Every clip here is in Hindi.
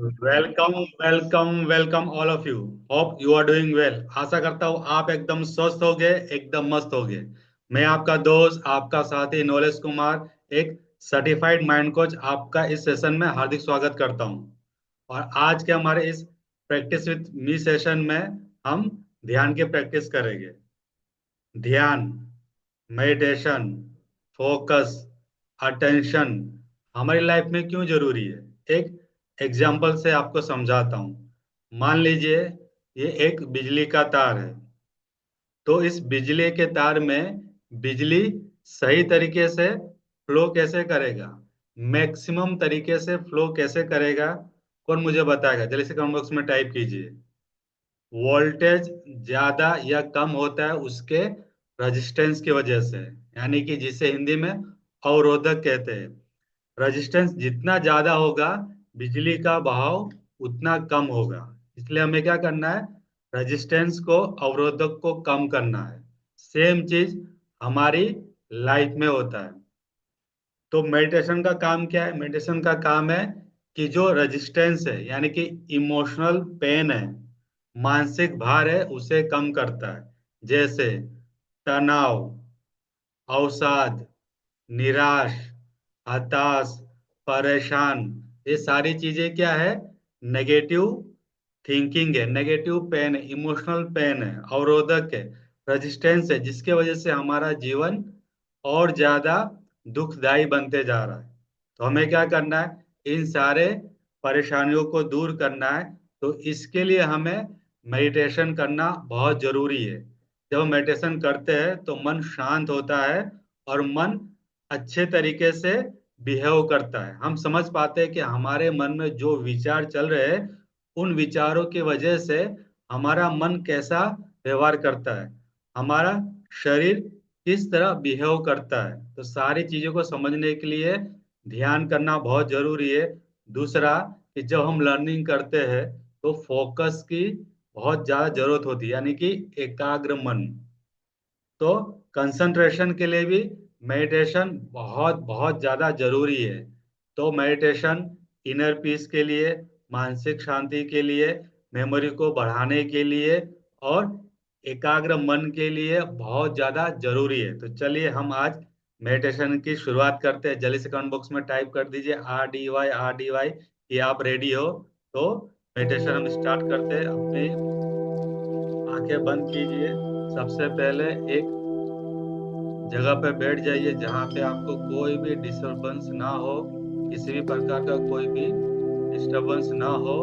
Welcome welcome welcome all of you. Hope you are doing well. आशा करता हूँ आप एकदम स्वस्थ होगे, एकदम मस्त होगे। मैं आपका दोस्त, आपका साथी नॉलेज कुमार, एक सर्टिफाइड माइंड कोच, आपका इस सेशन में हार्दिक स्वागत करता हूँ। और आज के हमारे इस प्रैक्टिस विद मी सेशन में हम ध्यान की प्रैक्टिस करेंगे। ध्यान, मेडिटेशन, फोकस, अटेंशन हमारी लाइफ में क्यों जरूरी है, एक एग्जाम्पल से आपको समझाता हूं। मान लीजिए ये एक बिजली का तार है। तो इस बिजली के तार में बिजली सही तरीके से फ्लो कैसे करेगा, मैक्सिमम तरीके से फ्लो कैसे करेगा, कौन मुझे बताएगा? जल्दी से कमेंट बॉक्स में टाइप कीजिए। वोल्टेज ज्यादा या कम होता है उसके रेजिस्टेंस की वजह से, यानी कि जिसे हिंदी में अवरोधक कहते हैं। रेजिस्टेंस जितना ज्यादा होगा, बिजली का बहाव उतना कम होगा। इसलिए हमें क्या करना है? रेजिस्टेंस को, अवरोधक को कम करना है। सेम चीज हमारी लाइफ में होता है। तो मेडिटेशन का काम क्या है? मेडिटेशन का काम है कि जो रेजिस्टेंस है, यानी कि इमोशनल पेन है, मानसिक भार है, उसे कम करता है। जैसे तनाव, अवसाद, निराश, हताश, परेशान, ये सारी चीजें क्या है? नेगेटिव थिंकिंग है, नेगेटिव पेन है, इमोशनल पेन है, अवरोधक है, रेजिस्टेंस है, जिसके वजह से हमारा जीवन और ज्यादा दुखदाई बनते जा रहा है। तो हमें क्या करना है? इन सारे परेशानियों को दूर करना है। तो इसके लिए हमें मेडिटेशन करना बहुत जरूरी है। जब हम मेडिटेशन करते हैं तो मन शांत होता है और मन अच्छे तरीके से बिहेव करता है। हम समझ पाते हैं कि हमारे मन में जो विचार चल रहे हैं, उन विचारों की वजह से हमारा मन कैसा व्यवहार करता है, हमारा शरीर किस तरह बिहेव करता है। तो सारी चीजों को समझने के लिए ध्यान करना बहुत जरूरी है। दूसरा, कि जब हम लर्निंग करते हैं तो फोकस की बहुत ज्यादा जरूरत होती है, यानी कि एकाग्र मन। तो कंसंट्रेशन के लिए भी मेडिटेशन बहुत बहुत ज्यादा जरूरी है। तो मेडिटेशन इनर पीस के लिए, मानसिक शांति के लिए, मेमोरी को बढ़ाने के लिए और एकाग्र मन के लिए बहुत ज्यादा जरूरी है। तो चलिए हम आज मेडिटेशन की शुरुआत करते हैं। जल्दी से कमेंट बॉक्स में टाइप कर दीजिए RDY RDY कि आप रेडी हो। तो मेडिटेशन हम स्टार्ट करते हैं। अपनी आंखें बंद कीजिए। सबसे पहले एक जगह पे बैठ जाइए जहाँ पे आपको कोई भी डिस्टरबेंस ना हो, किसी भी प्रकार का कोई भी डिस्टरबेंस ना हो।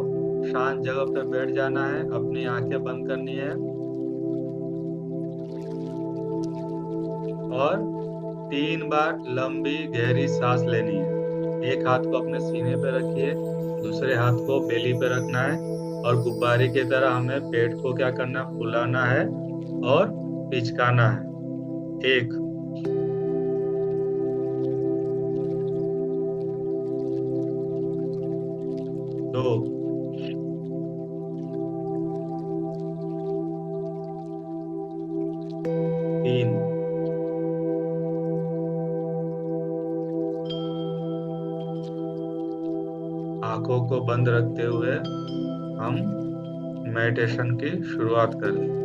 शांत जगह पे बैठ जाना है, अपनी आंखें बंद करनी है और 3 बार लंबी गहरी सांस लेनी है। एक हाथ को अपने सीने पे रखिए, दूसरे हाथ को बेली पे रखना है और गुब्बारे की तरह हमें पेट को क्या करना है? फुलाना है और पिचकाना है। एक, दो, तीन, आंखों को बंद रखते हुए हम मेडिटेशन की शुरुआत करें।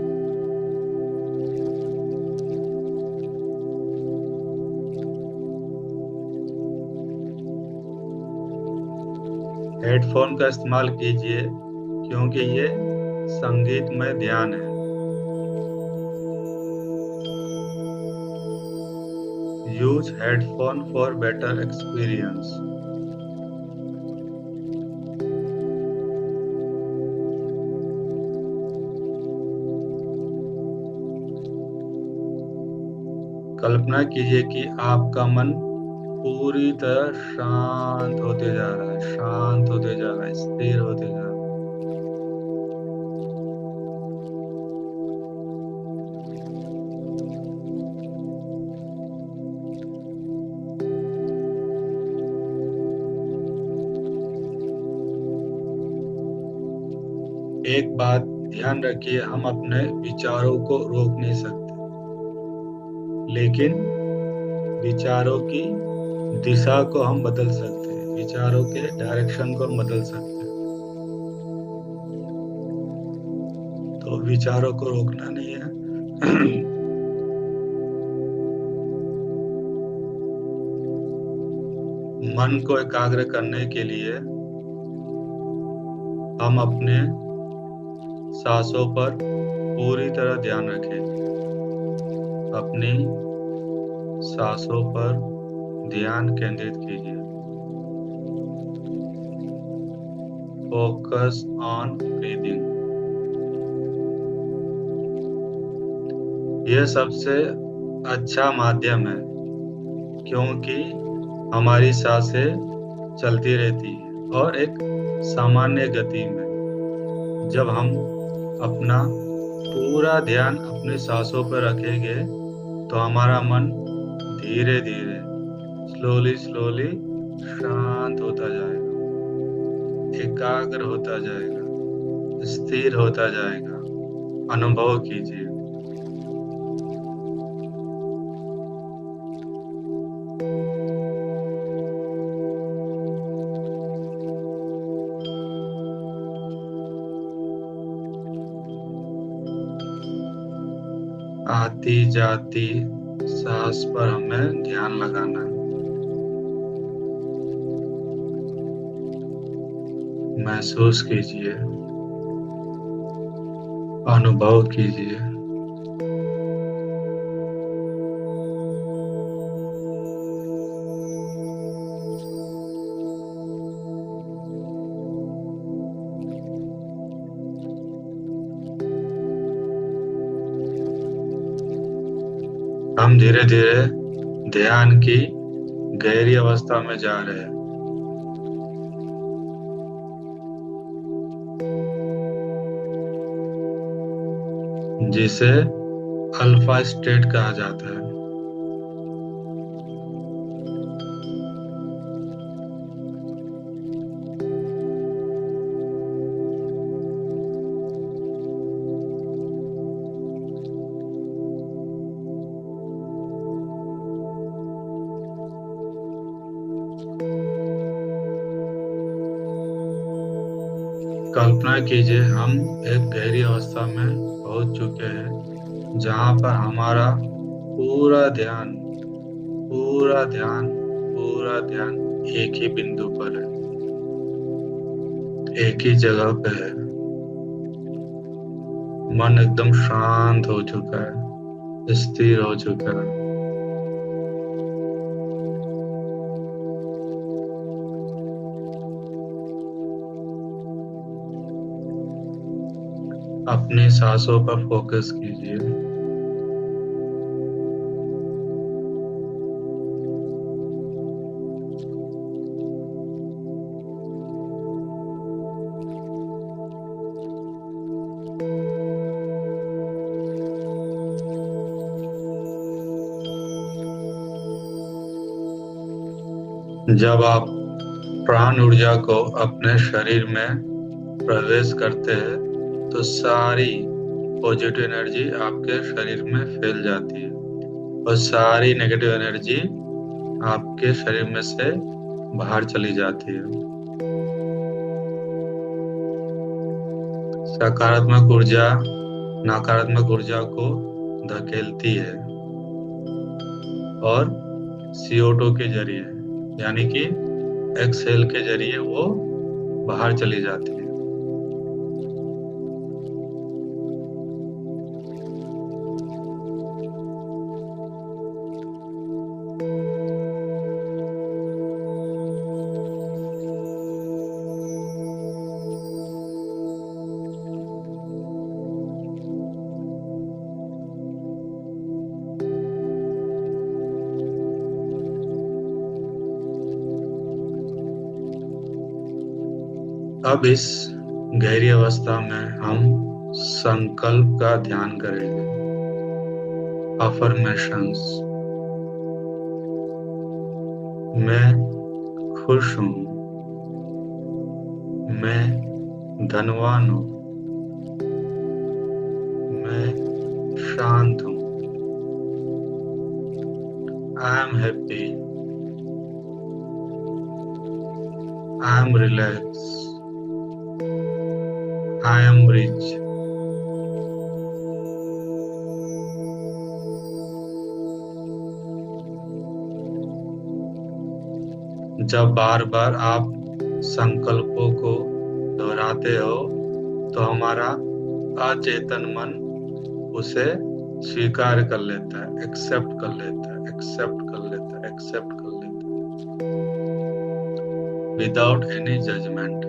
हेडफोन का इस्तेमाल कीजिए क्योंकि ये संगीतमय ध्यान है। Use headphone for better experience. कल्पना कीजिए कि आपका मन पूरी तरह शांत होते जा रहा है, शांत होते जा रहा है, स्थिर होते जा रहा है। एक बात ध्यान रखिए, हम अपने विचारों को रोक नहीं सकते, लेकिन विचारों की दिशा को हम बदल सकते हैं, विचारों के डायरेक्शन को हम बदल सकते हैं। तो विचारों को रोकना नहीं है। मन को एकाग्र करने के लिए हम अपने सांसों पर पूरी तरह ध्यान रखें। अपनी सांसों पर ध्यान केंद्रित कीजिए। Focus on breathing. यह सबसे अच्छा माध्यम है क्योंकि हमारी सांसें चलती रहती है और एक सामान्य गति में। जब हम अपना पूरा ध्यान अपनी सांसों पर रखेंगे तो हमारा मन धीरे धीरे स्लोली स्लोली शांत होता जाएगा, एकाग्र होता जाएगा, स्थिर होता जाएगा। अनुभव कीजिए। आती जाती सांस पर हमें ध्यान लगाना है। महसूस कीजिए, अनुभव कीजिए। हम धीरे धीरे ध्यान की गहरी अवस्था में जा रहे हैं। जिसे अल्फा स्टेट कहा जाता है। कल्पना कीजिए हम एक गहरी अवस्था में पहुंच चुके हैं जहां पर हमारा पूरा ध्यान पूरा ध्यान पूरा ध्यान एक ही बिंदु पर है, एक ही जगह पे है। मन एकदम शांत हो चुका है, स्थिर हो चुका है। अपनी सांसों पर फोकस कीजिए। जब आप प्राण ऊर्जा को अपने शरीर में प्रवेश करते हैं तो सारी पॉजिटिव एनर्जी आपके शरीर में फैल जाती है और सारी नेगेटिव एनर्जी आपके शरीर में से बाहर चली जाती है। सकारात्मक ऊर्जा नकारात्मक ऊर्जा को धकेलती है और CO2 के जरिए यानी कि एक्सहेल के जरिए वो बाहर चली जाती है। अब इस गहरी अवस्था में हम संकल्प का ध्यान करेंगे। अफर्मेशंस। मैं खुश हूँ, मैं धनवान हूँ, मैं शांत हूँ। I am happy, I am relax, I am rich, जब बार बार आप संकल्पों को दोहराते हो तो हमारा अचेतन मन उसे स्वीकार कर लेता है, एक्सेप्ट कर लेता है, एक्सेप्ट कर लेता है, एक्सेप्ट कर लेता है विदाउट एनी जजमेंट।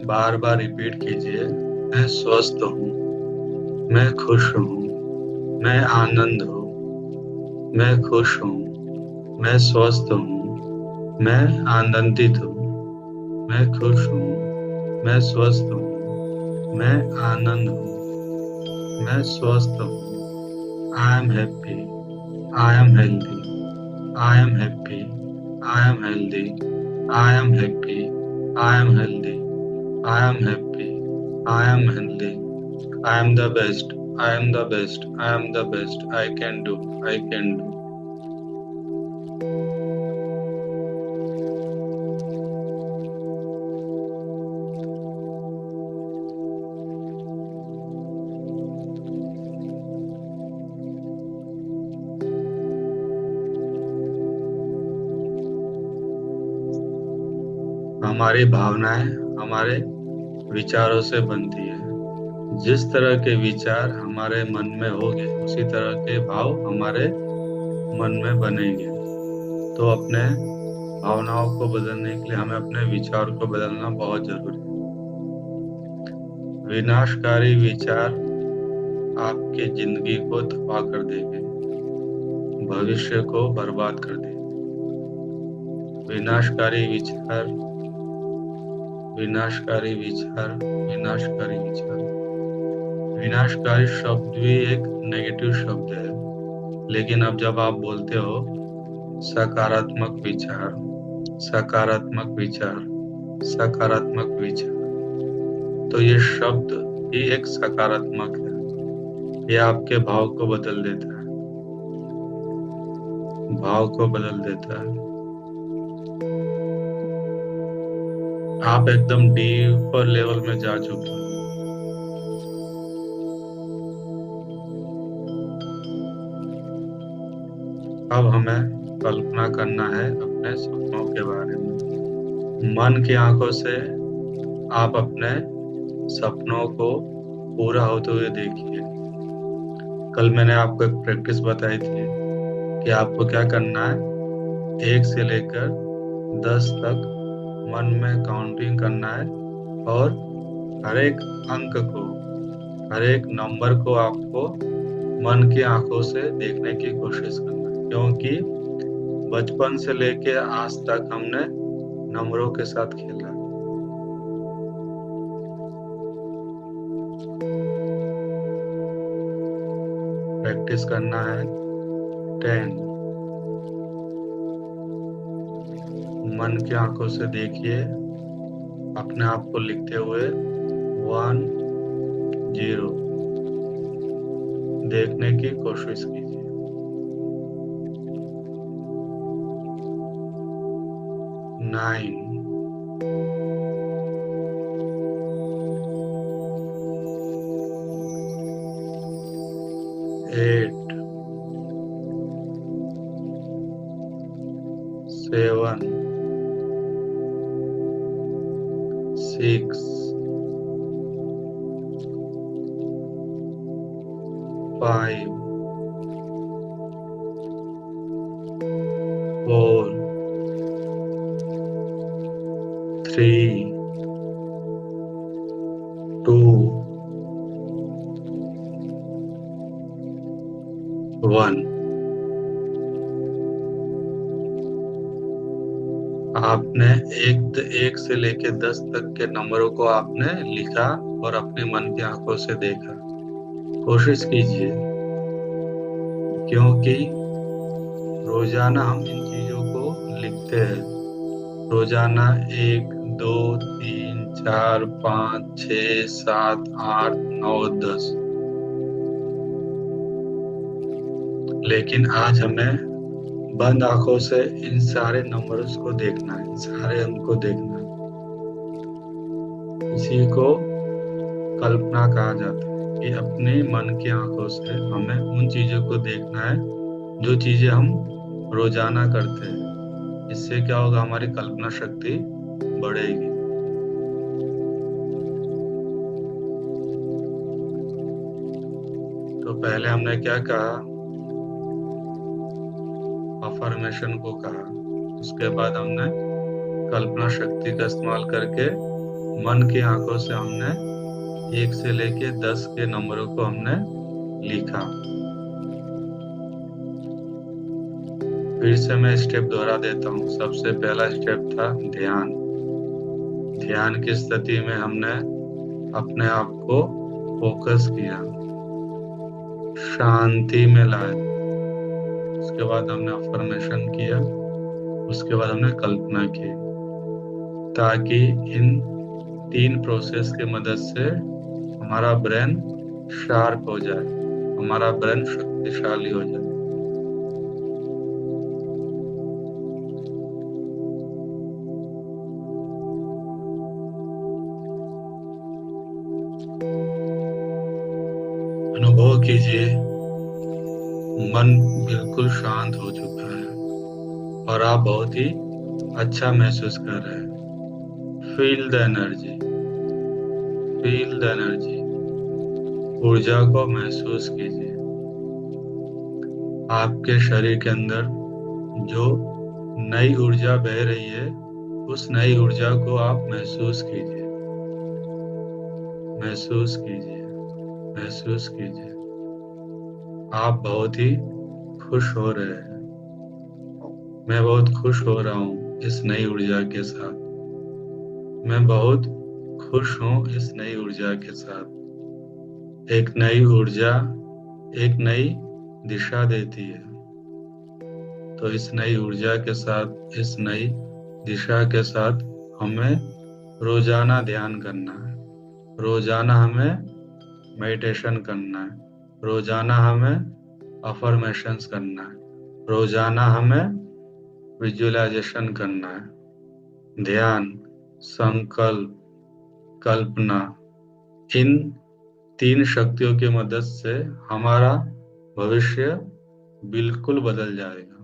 बार बार रिपीट कीजिए, मैं स्वस्थ हूँ, मैं खुश हूँ, मैं आनंद हूँ, मैं खुश हूँ, मैं स्वस्थ हूँ, मैं आनंदित हूँ, मैं खुश हूँ, मैं स्वस्थ हूँ, मैं आनंद हूँ, मैं स्वस्थ हूँ। I am happy, I am healthy, I am happy, I am healthy, I am happy, I am healthy, I am happy, I am healthy, I am the best, I am the best, I am the best, I can do, I can do। हमारी भावनाएं हमारे विचारों से बनती है। जिस तरह के विचार हमारे मन में होंगे उसी तरह के भाव हमारे मन में बनेंगे। तो अपने भावनाओं को बदलने के लिए हमें अपने विचार को बदलना बहुत जरूरी है। विनाशकारी विचार आपकी जिंदगी को तबाह कर देंगे, भविष्य को बर्बाद कर देंगे। विनाशकारी विचार, विनाशकारी विचार, विनाशकारी विचार। विनाशकारी शब्द भी एक नेगेटिव शब्द है, लेकिन अब जब आप बोलते हो सकारात्मक विचार, सकारात्मक विचार, सकारात्मक विचार, तो ये शब्द ही एक सकारात्मक है। ये आपके भाव को बदल देता है, भाव को बदल देता है। आप एकदम डीपर लेवल में जा चुके हो। अब हमें कल्पना करना है अपने सपनों के बारे में। मन की आंखों से आप अपने सपनों को पूरा होते हुए देखिए। कल मैंने आपको एक प्रैक्टिस बताई थी कि आपको क्या करना है, 1 से लेकर 10 तक मन में काउंटिंग करना है और हर एक अंक को, हर एक नंबर को आपको मन की आंखों से देखने की कोशिश करना है। क्योंकि बचपन से लेके आज तक हमने नंबरों के साथ खेला। प्रैक्टिस करना है 10। मन की आंखों से देखिए, अपने आप को लिखते हुए 1 0 देखने की कोशिश कीजिए। 9 8 7 6 5 4 3 2 1। आपने एक से लेके 10 तक के नंबरों को आपने लिखा और अपने मन की आंखों से देखा। कोशिश कीजिए, क्योंकि रोजाना हम इन चीजों को लिखते हैं। रोजाना 1 2 3 4 5 6 7 8 9 10। लेकिन आज हमें बंद आंखों से इन सारे नंबर्स को देखना है, इन सारे अंक को देखना है। इसी को कल्पना कहा जाता है। कि अपने मन की आंखों से हमें उन चीजों को देखना है जो चीजें हम रोजाना करते हैं। इससे क्या होगा, हमारी कल्पना शक्ति बढ़ेगी। तो पहले हमने क्या कहा, अफर्मेशन को कहा। उसके बाद हमने कल्पना शक्ति का इस्तेमाल करके मन की आंखों से हमने 1 से लेके 10 के नंबरों को हमने लिखा। फिर से मैं स्टेप दोहरा देता हूँ। सबसे पहला स्टेप था ध्यान। ध्यान की स्थिति में हमने अपने आप को फोकस किया, शांति में लाया। उसके बाद हमने अफर्मेशन किया। उसके बाद हमने कल्पना की, ताकि इन 3 प्रोसेस की मदद से हमारा ब्रेन शार्प हो जाए, हमारा ब्रेन शक्तिशाली हो जाए। अनुभव कीजिए, मन बिल्कुल शांत हो चुका है और आप बहुत ही अच्छा महसूस कर रहे हैं। Feel the energy, feel the energy. ऊर्जा को महसूस कीजिए। आपके शरीर के अंदर जो नई ऊर्जा बह रही है, उस नई ऊर्जा को आप महसूस कीजिए, महसूस कीजिए, महसूस कीजिए। आप बहुत ही खुश हो रहे हैं। मैं बहुत खुश हो रहा हूँ इस नई ऊर्जा के साथ। मैं बहुत खुश हूँ इस नई ऊर्जा के साथ। एक नई ऊर्जा एक नई दिशा देती है। तो इस नई ऊर्जा के साथ, इस नई दिशा के साथ हमें रोजाना ध्यान करना है। रोजाना हमें मेडिटेशन करना है। रोजाना हमें अफर्मेशंस करना है। रोजाना हमें विजुअलाइजेशन करना है। ध्यान, संकल्प, कल्पना, इन 3 शक्तियों की मदद से हमारा भविष्य बिल्कुल बदल जाएगा।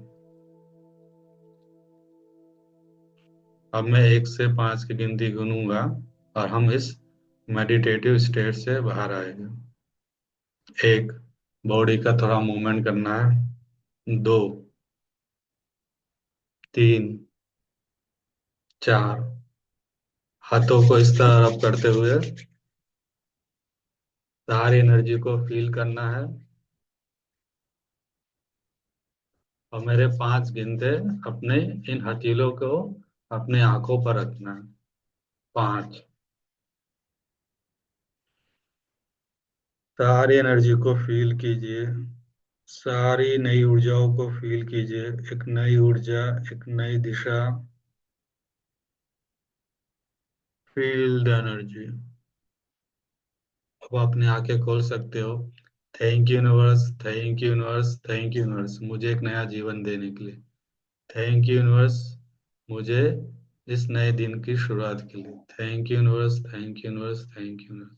अब मैं 1 से 5 की गिनती गिनूंगा और हम इस मेडिटेटिव स्टेट से बाहर आएंगे। 1, बॉडी का थोड़ा मूवमेंट करना है। 2, 3, 4, हाथों को इस तरह रब करते हुए सारी एनर्जी को फील करना है। और मेरे 5 गिनते अपने इन हथेलियों को अपने आंखों पर रखना है। 5, सारी एनर्जी को फील कीजिए। सारी नई ऊर्जाओं को फील कीजिए। एक नई ऊर्जा, एक नई दिशा। Feel the energy. अब अपनी आंखें खोल सकते हो। Thank you universe, thank you universe, thank you universe, मुझे एक नया जीवन देने के लिए। थैंक यू यूनिवर्स, मुझे इस नए दिन की शुरुआत के लिए। Thank you universe, thank you universe, thank you universe.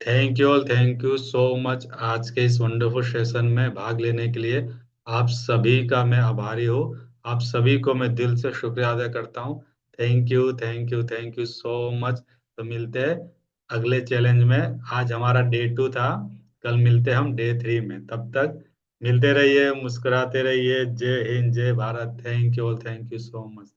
Thank you all, thank you so much आज के इस वंडरफुल सेशन में भाग लेने के लिए। आप सभी का मैं आभारी हूँ। आप सभी को मैं दिल से शुक्रिया अदा करता हूँ। Thank you, thank you, thank you so much. तो मिलते हैं अगले चैलेंज में। आज हमारा डे 2 था। कल मिलते हैं हम डे 3 में। तब तक मिलते रहिए, मुस्कुराते रहिए। जय हिंद, जय Bharat. Thank you all, thank you so much.